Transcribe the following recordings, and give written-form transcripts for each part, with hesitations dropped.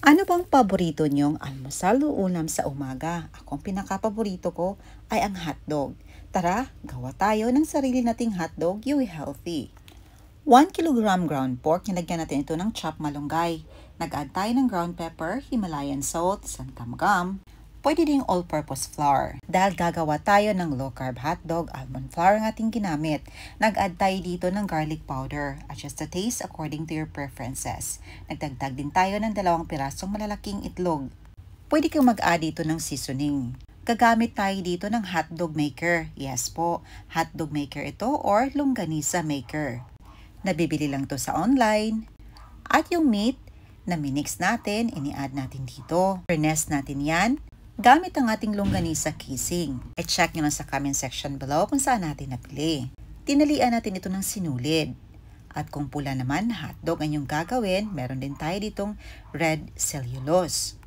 Ano bang paborito niyong almusal o ulam sa umaga? Ang pinaka-paborito ko ay ang hotdog. Tara, gawa tayo ng sarili nating hotdog, yung healthy. 1 kilogram ground pork, nilagyan natin ito ng chopped malunggay. Nag-add tayo ng ground pepper, Himalayan salt, santam gum. Pwede ding all-purpose flour. Dahil gagawa tayo ng low-carb hotdog, almond flour ang ating ginamit. Nag-add tayo dito ng garlic powder. Adjust the taste according to your preferences. Nagdagdag din tayo ng 2 pirasong malalaking itlog. Pwede kang mag-add dito ng seasoning. Gagamit tayo dito ng hotdog maker. Yes po, hotdog maker ito or longganisa maker. Nabibili lang to sa online. At yung meat na minix natin, ini-add natin dito. Finesse natin yan gamit ang ating longganisa casing. I-check nyo lang sa comment section below kung saan natin napili. Tinalian natin ito ng sinulid. At kung pula naman hotdog ang yung gagawin, meron din tayo ditong red cellulose.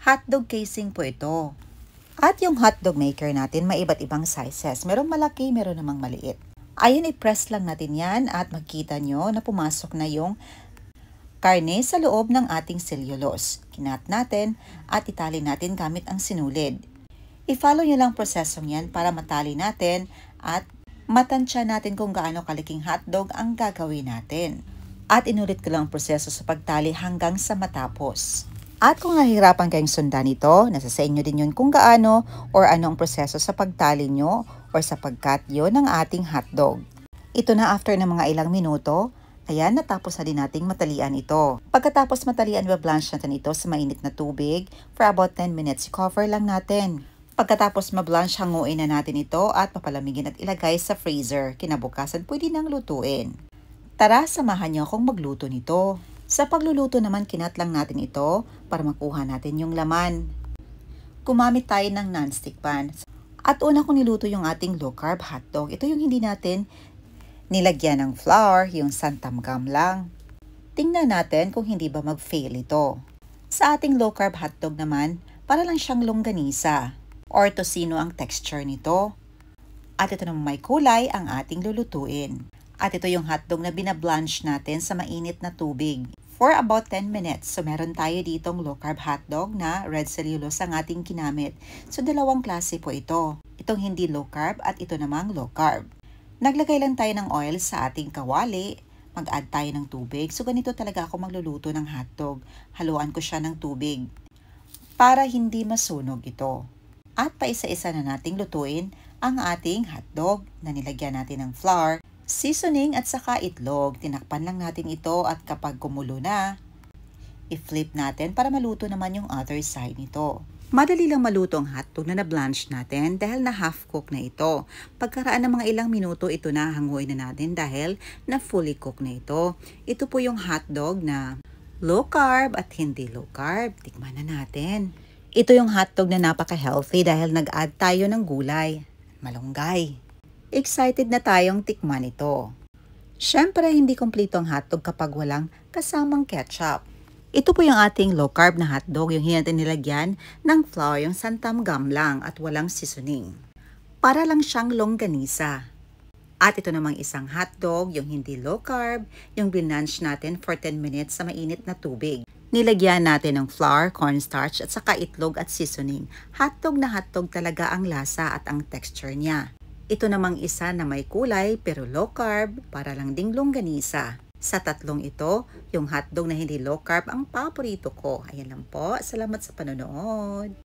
Hotdog casing po ito. At yung hotdog maker natin, may iba't ibang sizes. Merong malaki, meron namang maliit. Ayun, i-press lang natin yan at makita nyo na pumasok na yung karne sa loob ng ating cellulose. Kinat natin at itali natin gamit ang sinulid. I-follow nyo lang prosesong yan para matali natin at matansya natin kung gaano kaliking hotdog ang gagawin natin. At inulit ko lang ang proseso sa pagtali hanggang sa matapos. At kung nahihirapan kayong sundan ito, nasa sa inyo din yun kung gaano or ano ang proseso sa pagtali nyo or sa pagkat yun ng ating hotdog. Ito na after ng mga ilang minuto. Ayan, natapos na din nating matalian ito. Pagkatapos matalian, i-blanch natin ito sa mainit na tubig for about 10 minutes. I-cover lang natin. Pagkatapos ma-blanch, hanguin na natin ito at papalamigin at ilagay sa freezer. Kinabukasan, pwede nang lutuin. Tara, samahan niyo akong magluto nito. Sa pagluluto naman, kinat lang natin ito para makuha natin yung laman. Gumamit tayo ng non-stick pan. At una kong niluto yung ating low-carb hotdog. Ito yung hindi natin nilagyan ng flour, yung santam gum lang. Tingnan natin kung hindi ba mag-fail ito. Sa ating low-carb hotdog naman, para lang siyang longganisa or tocino ang texture nito. At ito naman may kulay ang ating lulutuin. At ito yung hotdog na binablanch natin sa mainit na tubig for about 10 minutes. So meron tayo ditong low-carb hotdog na red cellulose ang ating ginamit. So dalawang klase po ito. Itong hindi low-carb at ito namang low-carb. Naglagay lang tayo ng oil sa ating kawali. Mag-add tayo ng tubig. So ganito talaga ako magluluto ng hotdog. Haluan ko siya ng tubig para hindi masunog ito. At paisa-isa na nating lutuin ang ating hotdog na nilagyan natin ng flour, seasoning at saka itlog. Tinakpan lang natin ito at kapag kumulo na, i-flip natin para maluto naman yung other side nito. Madali lang maluto ang hotdog na na-blanch natin dahil na half-cook na ito. Pagkaraan ng mga ilang minuto, ito na hanguin na natin dahil na fully cook na ito. Ito po yung hotdog na low carb at hindi low carb. Tikman na natin. Ito yung hotdog na napaka-healthy dahil nag-add tayo ng gulay, malunggay. Excited na tayong tikman ito. Syempre, hindi kompleto ang hotdog kapag walang kasamang ketchup. Ito po yung ating low-carb na hotdog, yung hindi natin nilagyan ng flour, yung santam gum lang at walang seasoning. Para lang siyang longganisa. At ito namang isang hotdog, yung hindi low-carb, yung binanch natin for 10 minutes sa mainit na tubig. Nilagyan natin ng flour, cornstarch at saka itlog at seasoning. Hotdog na hotdog talaga ang lasa at ang texture niya. Ito namang isa na may kulay pero low-carb, para lang ding longganisa. Sa tatlong ito, yung hotdog na hindi low carb ang paborito ko. Ayan lang po. Salamat sa panonood.